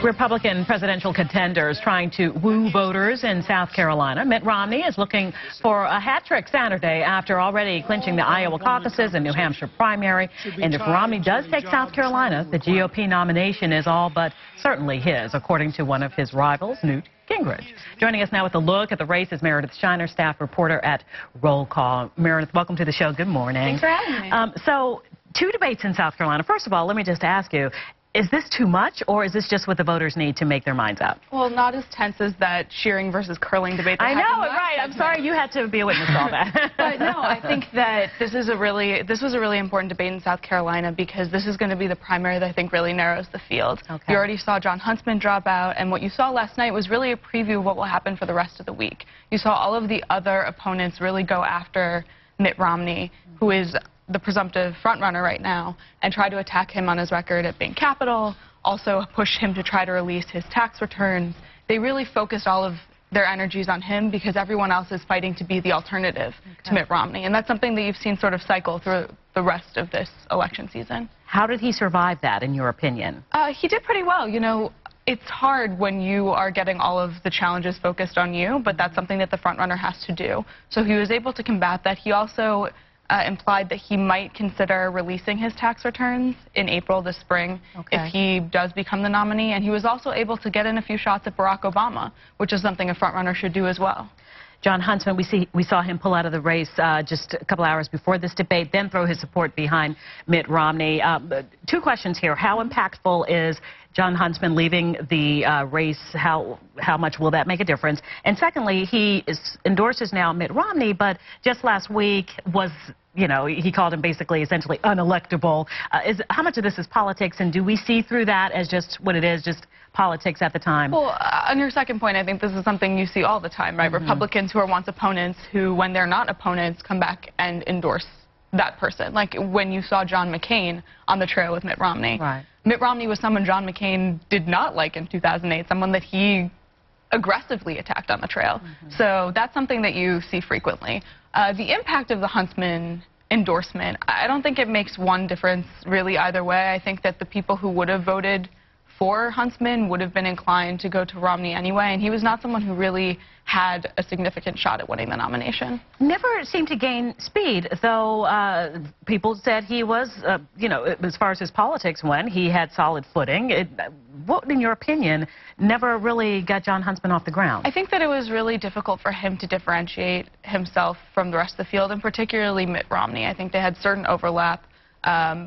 Republican presidential contenders trying to woo voters in South Carolina. Mitt Romney is looking for a hat trick Saturday after already clinching the Iowa caucuses and New Hampshire primary. And if Romney does take South Carolina, the GOP nomination is all but certainly his, according to one of his rivals, Newt Gingrich. Joining us now with a look at the race is Meredith Shiner, staff reporter at Roll Call. Meredith, welcome to the show. Good morning. Thanks for having me. So, two debates in South Carolina. First of all, let me just ask you, is this too much, or is this just what the voters need to make their minds up? Well, not as tense as that shearing versus curling debate. I know, right. I'm sorry you had to be a witness to all that. But no, I think that this was a really important debate in South Carolina because this is going to be the primary that I think really narrows the field. Okay. You already saw Jon Huntsman drop out, and what you saw last night was really a preview of what will happen for the rest of the week. You saw all of the other opponents really go after Mitt Romney, who is the presumptive frontrunner right now, and try to attack him on his record at Bank Capital, also push him to try to release his tax returns. They really focused all of their energies on him because everyone else is fighting to be the alternative to Mitt Romney. And that's something that you've seen sort of cycle through the rest of this election season. How did he survive that, in your opinion? He did pretty well. You know, it's hard when you are getting all of the challenges focused on you, but that's something that the frontrunner has to do. So he was able to combat that. He also implied that he might consider releasing his tax returns in April this spring if he does become the nominee. And he was also able to get in a few shots at Barack Obama, which is something a frontrunner should do as well. Jon Huntsman, we saw him pull out of the race just a couple hours before this debate, then throw his support behind Mitt Romney. Two questions here. How impactful is Jon Huntsman leaving the race? How much will that make a difference? And secondly, he endorses now Mitt Romney, but just last week was, you know, he called him basically essentially unelectable. How much of this is politics, and do we see through that as just what it is, just politics at the time? Well, on your second point, I think this is something you see all the time, right? Republicans who are once opponents who, when they're not opponents, come back and endorse that person. Like when you saw John McCain on the trail with Mitt Romney. Right. Mitt Romney was someone John McCain did not like in 2008, someone that he aggressively attacked on the trail. So that's something that you see frequently. The impact of the Huntsman endorsement, I don't think it makes one difference really either way. I think that the people who would have voted for Huntsman would have been inclined to go to Romney anyway, and he was not someone who really had a significant shot at winning the nomination. Never seemed to gain speed, though people said he was, you know, as far as his politics went, he had solid footing. What, in your opinion, never really got Jon Huntsman off the ground? I think that it was really difficult for him to differentiate himself from the rest of the field, and particularly Mitt Romney. I think they had certain overlap.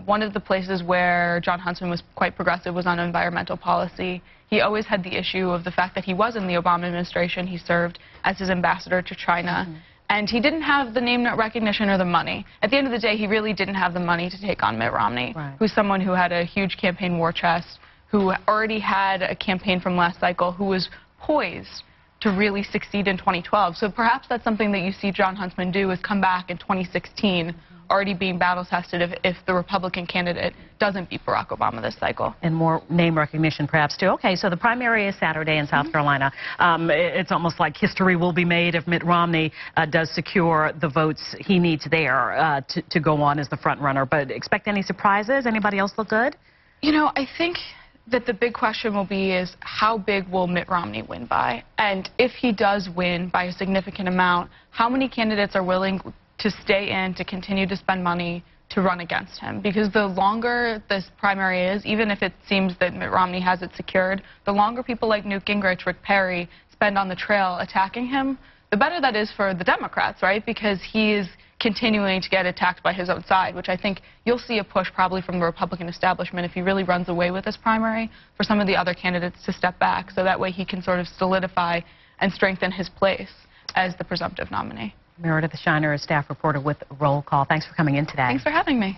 One of the places where Jon Huntsman was quite progressive was on environmental policy. He always had the issue of the fact that he was in the Obama administration. He served as his ambassador to China. And he didn't have the name recognition or the money. At the end of the day, he really didn't have the money to take on Mitt Romney, who's someone who had a huge campaign war chest, who already had a campaign from last cycle, who was poised to really succeed in 2012. So perhaps that's something that you see Jon Huntsman do, is come back in 2016 already being battle-tested if the Republican candidate doesn't beat Barack Obama this cycle. And more name recognition perhaps, too. Okay, so the primary is Saturday in South Carolina. It's almost like history will be made if Mitt Romney does secure the votes he needs there to go on as the front runner. But expect any surprises? Anybody else look good? You know, I think that the big question will be is how big will Mitt Romney win by? And if he does win by a significant amount, how many candidates are willing to stay in, to continue to spend money to run against him? Because the longer this primary is, even if it seems that Mitt Romney has it secured, the longer people like Newt Gingrich, Rick Perry spend on the trail attacking him, the better that is for the Democrats, right? Because he is continuing to get attacked by his own side, which I think you'll see a push probably from the Republican establishment if he really runs away with this primary for some of the other candidates to step back, so that way he can sort of solidify and strengthen his place as the presumptive nominee. Meredith Shiner, a staff reporter with Roll Call. Thanks for coming in today. Thanks for having me.